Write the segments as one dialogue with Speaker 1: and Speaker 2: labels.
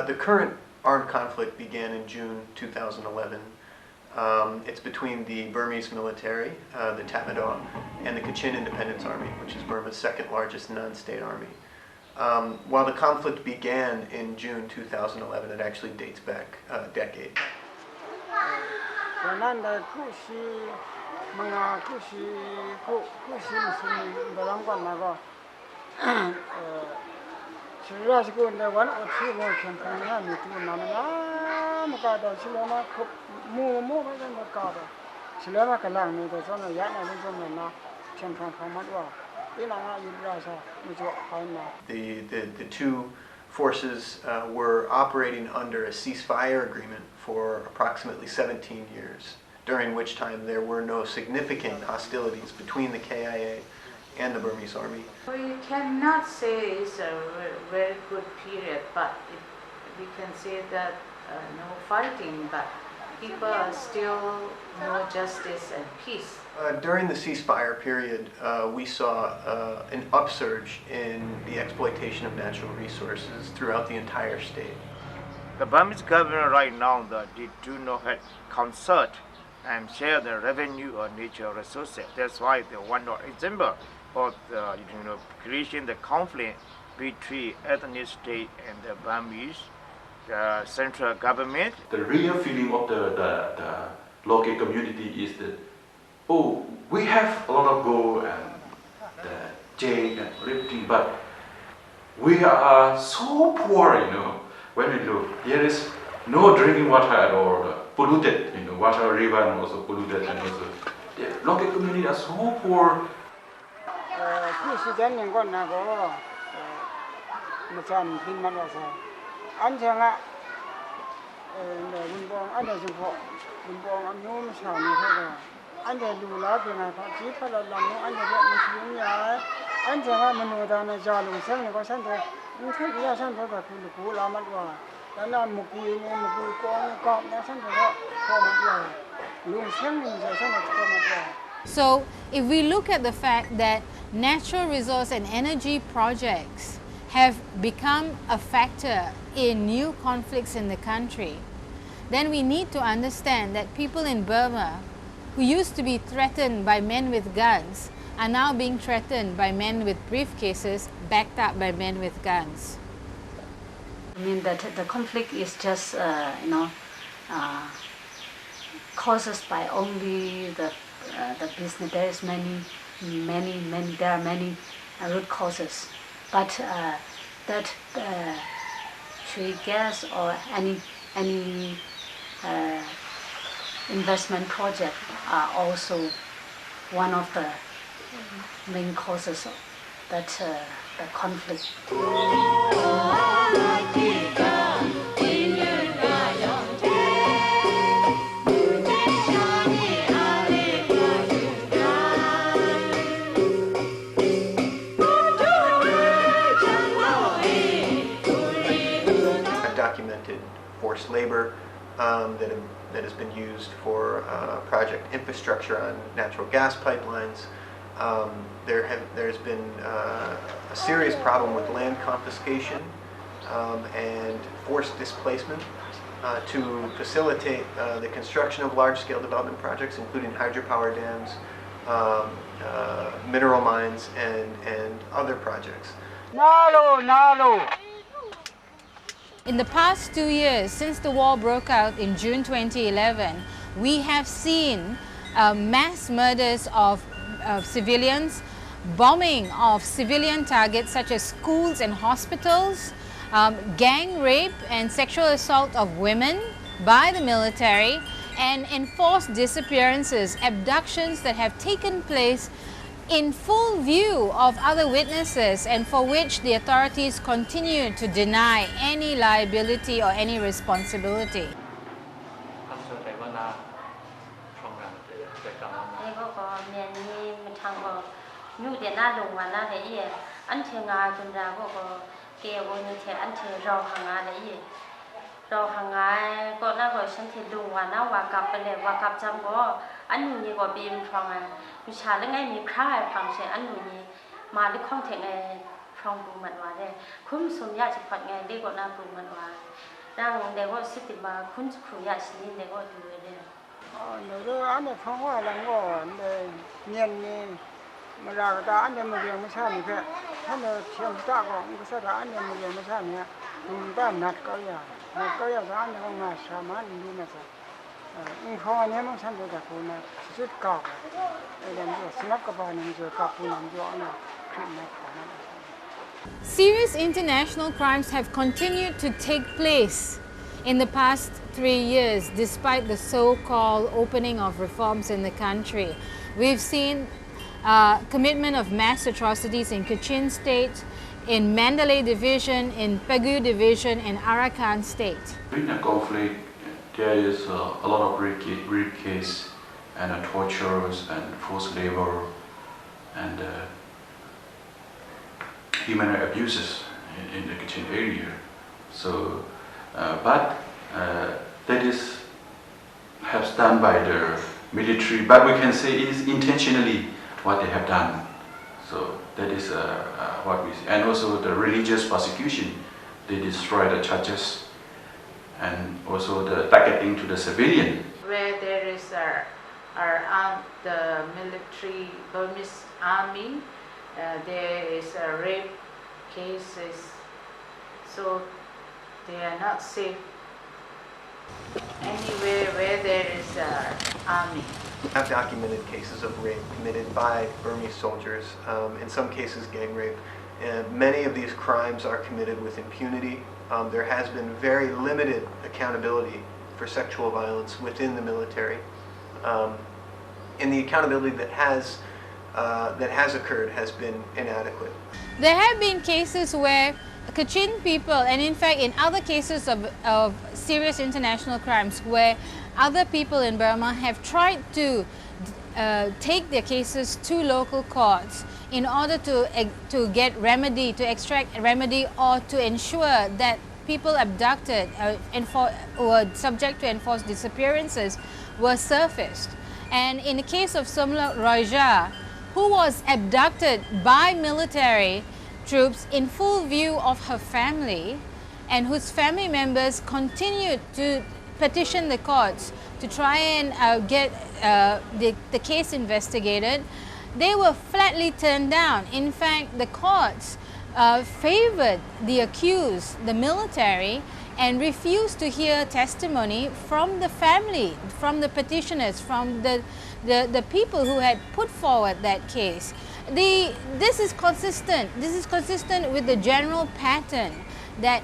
Speaker 1: The current armed conflict began in June 2011. It's between the Burmese military, the Tatmadaw, and the Kachin Independence Army, which is Burma's second largest non-state army. While the conflict began in June 2011, it actually dates back a decade. The two forces were operating under a ceasefire agreement for approximately 17 years, during which time there were no significant hostilities between the KIA and the Burmese army.
Speaker 2: We cannot say it's a very good period, but we can say that no fighting, but people are still no justice and peace.
Speaker 1: During the ceasefire period, we saw an upsurge in the exploitation of natural resources throughout the entire state.
Speaker 3: The Burmese government right now, they do not have concert and share the revenue or natural resources. That's why they want an example of the creation the conflict between ethnic state and the Burmese, the central government.
Speaker 4: The real feeling of the local community is that, oh, we have a lot of gold and the jade and everything, but we are so poor, when we look. There is no drinking water at all, polluted, water, river, and also polluted, and also the local community are so poor.
Speaker 5: So if we look at the fact that natural resource and energy projects have become a factor in new conflicts in the country, then we need to understand that people in Burma who used to be threatened by men with guns are now being threatened by men with briefcases backed up by men with guns.
Speaker 6: I mean that the conflict is just, caused by only the business. There is there are many root causes, but that trade gas or any investment project are also one of the main causes of that the conflict.
Speaker 1: Documented forced labor that has been used for project infrastructure on natural gas pipelines. There's been a serious problem with land confiscation and forced displacement to facilitate the construction of large-scale development projects, including hydropower dams, mineral mines, and other projects.
Speaker 5: In the past 2 years, since the war broke out in June 2011, we have seen mass murders of civilians, bombing of civilian targets such as schools and hospitals, gang rape and sexual assault of women by the military, and enforced disappearances, abductions that have taken place in full view of other witnesses and for which the authorities continue to deny any liability or any responsibility.
Speaker 6: phong bù mặn hòa đây khum sum ya chỉ phật ngày đi gọi là bù mặn hòa đang để gọi xích thì bà khum khum ya xí để gọi từ đây
Speaker 7: nếu anh ấy phong hoa là ngõ để nhiên mà ra cái anh ấy mà riêng mà sao này vậy hắn là xem ta có cái sao anh ấy mà riêng mà sao này ta nát cái gì anh ấy không ngại sao mà anh đi mà sao phong anh ấy mà sao được cái này rất cao để làm gì snap cái bài này rồi cặp này rồi anh ấy
Speaker 5: Serious international crimes have continued to take place in the past 3 years despite the so-called opening of reforms in the country. We've seen commitment of mass atrocities in Kachin state, in Mandalay division, in Pegu division, and Arakan state.
Speaker 4: During the conflict, there is a lot of rape case and tortures and forced labor and human abuses in the Kachin area. So, but that is has done by the military, but we can say it is intentionally what they have done. So that is what we see. And also the religious persecution, they destroy the churches and also the targeting to the civilian.
Speaker 2: Where there is the military Burmese army, there is rape cases, so they are not safe anywhere where there is an army.
Speaker 1: We have documented cases of rape committed by Burmese soldiers, in some cases gang rape. Many of these crimes are committed with impunity. There has been very limited accountability for sexual violence within the military. And the accountability that has occurred has been inadequate.
Speaker 5: There have been cases where Kachin people, and in fact in other cases of serious international crimes, where other people in Burma have tried to take their cases to local courts in order to get remedy, to extract remedy, or to ensure that people abducted or subject to enforced disappearances were surfaced. And in the case of Somla Roja, who was abducted by military troops in full view of her family, and whose family members continued to petition the courts to try and get the case investigated, they were flatly turned down. In fact, the courts favored the accused, the military, and refused to hear testimony from the family, from the petitioners, from the people who had put forward that case. This is consistent. This is consistent with the general pattern that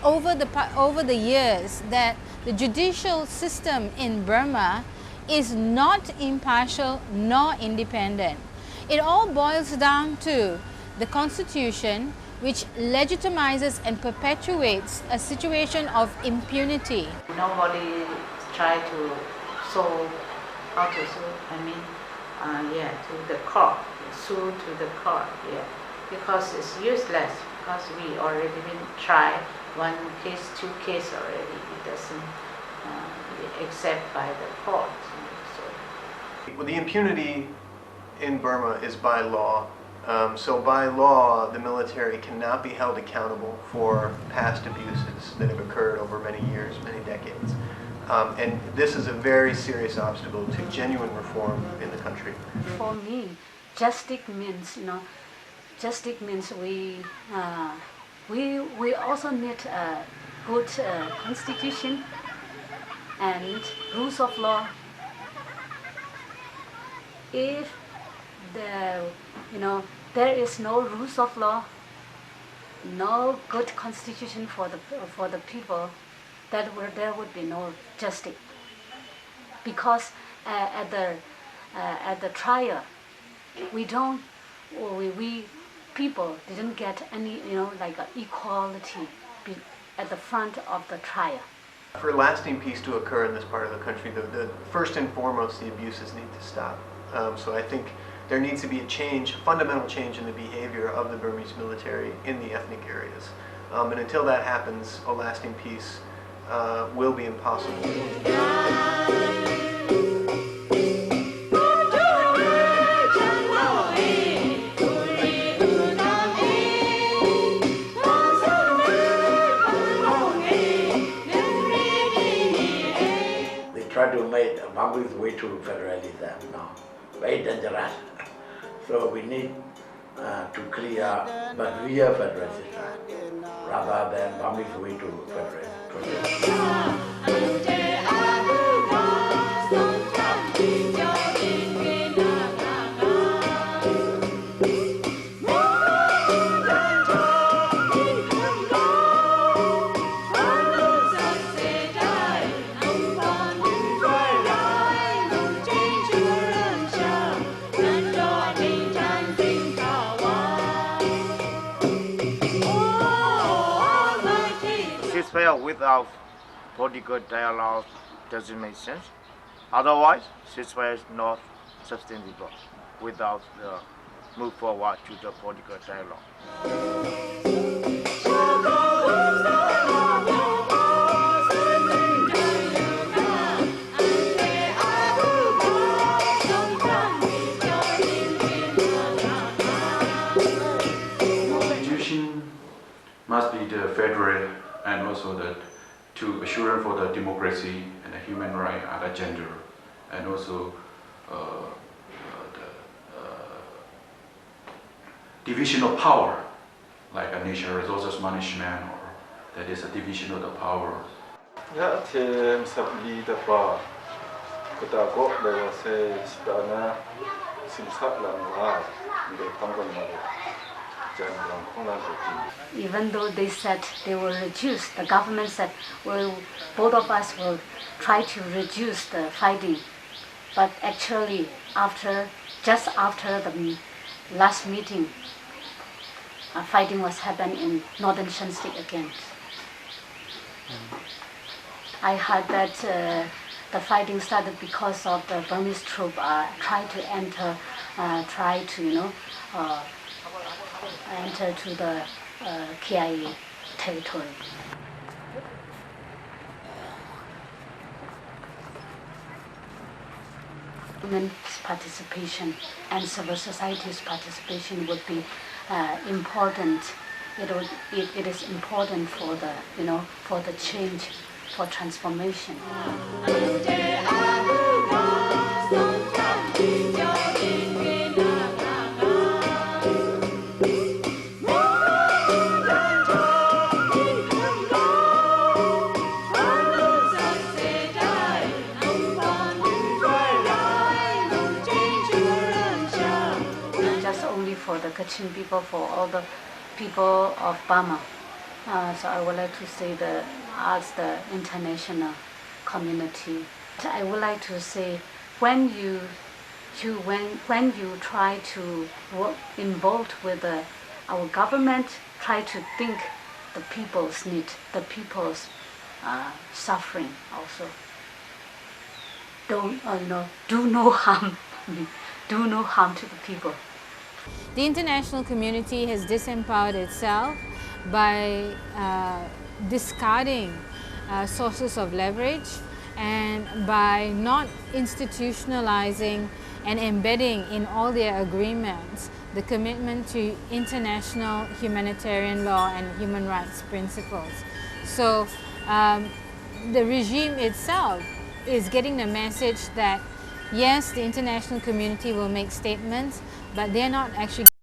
Speaker 5: over the years that the judicial system in Burma is not impartial nor independent. It all boils down to the constitution, which legitimizes and perpetuates a situation of impunity.
Speaker 2: Nobody try to solve how to sue. To the court, sue to the court. Because it's useless. Because we already been tried one case, 2 cases already. It doesn't accept by the court.
Speaker 1: Well, the impunity in Burma is by law. So by law, the military cannot be held accountable for past abuses that have occurred over many years, many decades. And this is a very serious obstacle to genuine reform in the country.
Speaker 6: For me, justice means, justice means we also need a good constitution and rules of law. If there is no rules of law, no good constitution for the people, there would be no justice. Because at the trial, we people didn't get any equality at the front of the trial.
Speaker 1: For lasting peace to occur in this part of the country, the first and foremost, the abuses need to stop. So I think there needs to be a fundamental change in the behavior of the Burmese military in the ethnic areas. And until that happens, a lasting peace will be impossible.
Speaker 8: Bambi's way to federalism now, very dangerous. So we need to clear barrier federalism rather than Bambi's way to federalism.
Speaker 3: Ceasefire without political dialogue doesn't make sense. Otherwise, ceasefire is not sustainable without the move forward to the political dialogue.
Speaker 4: Constitution must be the federal and also to assure for the democracy and the human right and the gender, and also the division of power, like a natural resources management, or that is a division of the power.
Speaker 9: Ya tem sabli dapa kata ko lewa se stana simsak langwa de panggon mare jan lang khona de.
Speaker 6: Even though they said they will reduce, the government said, well, both of us will try to reduce the fighting. But actually, just after the last meeting, fighting was happening in northern Shanxi again. I heard that the fighting started because of the Burmese troops trying to enter, enter to the KIA territory. Women's participation and civil society's participation would be important. It is important for the for the change, for transformation. For the Kachin people, for all the people of Burma. So I would like to say ask the international community. I would like to say when you try to work involved with our government, try to think the people's need, the people's suffering also. Do no harm, do no harm to the people.
Speaker 5: The international community has disempowered itself by discarding sources of leverage and by not institutionalizing and embedding in all their agreements the commitment to international humanitarian law and human rights principles. So the regime itself is getting the message that yes, the international community will make statements, but they're not actually